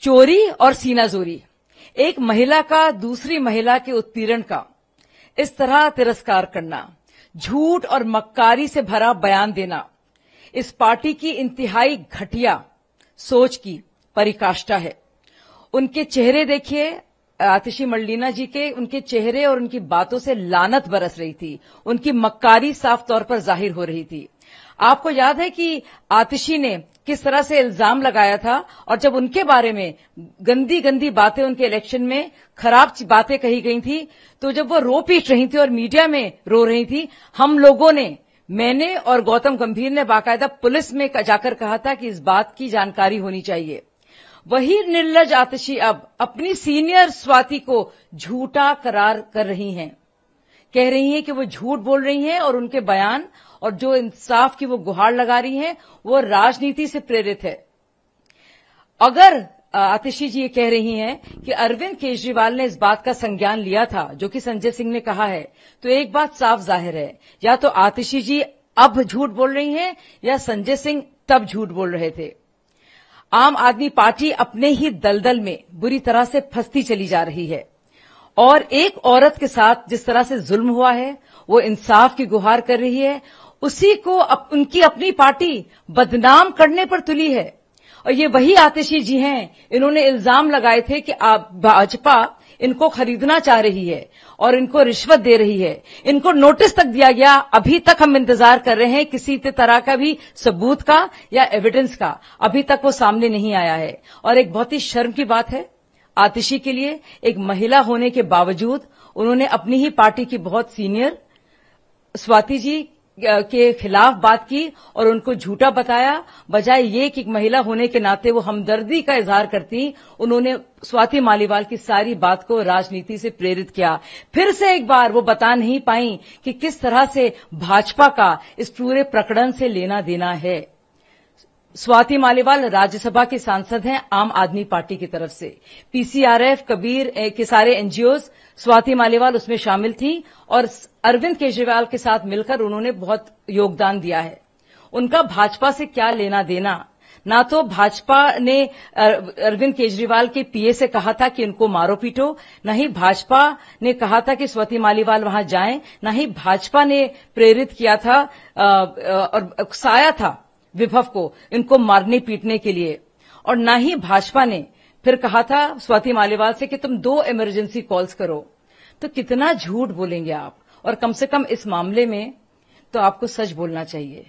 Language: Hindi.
चोरी और सीनाजोरी, एक महिला का दूसरी महिला के उत्पीड़न का इस तरह तिरस्कार करना, झूठ और मक्कारी से भरा बयान देना, इस पार्टी की इंतहाई घटिया सोच की पराकाष्ठा है। उनके चेहरे देखिए, आतिशी मर्लिना जी के, उनके चेहरे और उनकी बातों से लानत बरस रही थी, उनकी मक्कारी साफ तौर पर जाहिर हो रही थी। आपको याद है कि आतिशी ने किस तरह से इल्जाम लगाया था, और जब उनके बारे में गंदी गंदी बातें, उनके इलेक्शन में खराब बातें कही गई थी, तो जब वो रो पीट रही थी और मीडिया में रो रही थी, हम लोगों ने, मैंने और गौतम गंभीर ने बाकायदा पुलिस में जाकर कहा था कि इस बात की जानकारी होनी चाहिए। वही निर्लज आतिशी अब अपनी सीनियर स्वाति को झूठा करार कर रही हैं, कह रही हैं कि वो झूठ बोल रही हैं और उनके बयान और जो इंसाफ की वो गुहार लगा रही हैं वो राजनीति से प्रेरित है। अगर आतिशी जी ये कह रही हैं कि अरविंद केजरीवाल ने इस बात का संज्ञान लिया था जो कि संजय सिंह ने कहा है, तो एक बात साफ जाहिर है, या तो आतिशी जी अब झूठ बोल रही हैं या संजय सिंह तब झूठ बोल रहे थे। आम आदमी पार्टी अपने ही दलदल में बुरी तरह से फंसती चली जा रही है और एक औरत के साथ जिस तरह से जुल्म हुआ है, वो इंसाफ की गुहार कर रही है, उसी को उनकी अपनी पार्टी बदनाम करने पर तुली है। और ये वही आतिशी जी हैं, इन्होंने इल्जाम लगाए थे कि भाजपा इनको खरीदना चाह रही है और इनको रिश्वत दे रही है। इनको नोटिस तक दिया गया, अभी तक हम इंतजार कर रहे हैं किसी तरह का भी सबूत का या एविडेंस का, अभी तक वो सामने नहीं आया है। और एक बहुत ही शर्म की बात है आतिशी के लिए, एक महिला होने के बावजूद उन्होंने अपनी ही पार्टी की बहुत सीनियर स्वाति जी के खिलाफ बात की और उनको झूठा बताया। बजाय ये कि एक महिला होने के नाते वो हमदर्दी का इजहार करती, उन्होंने स्वाति मालीवाल की सारी बात को राजनीति से प्रेरित किया। फिर से एक बार वो बता नहीं पाई कि किस तरह से भाजपा का इस पूरे प्रकरण से लेना देना है। स्वाति मालीवाल राज्यसभा की सांसद हैं आम आदमी पार्टी की तरफ से। पीसीआरएफ, कबीर के सारे एनजीओज, स्वाति मालीवाल उसमें शामिल थी और अरविंद केजरीवाल के साथ मिलकर उन्होंने बहुत योगदान दिया है। उनका भाजपा से क्या लेना देना? ना तो भाजपा ने अरविंद केजरीवाल के पीए से कहा था कि इनको मारो पीटो, न ही भाजपा ने कहा था कि स्वाति मालीवाल वहां जाएं, न ही भाजपा ने प्रेरित किया था और उकसाया था विभव को इनको मारने पीटने के लिए, और ना ही भाजपा ने फिर कहा था स्वाति मालीवाल से कि तुम 2 इमरजेंसी कॉल्स करो। तो कितना झूठ बोलेंगे आप? और कम से कम इस मामले में तो आपको सच बोलना चाहिए।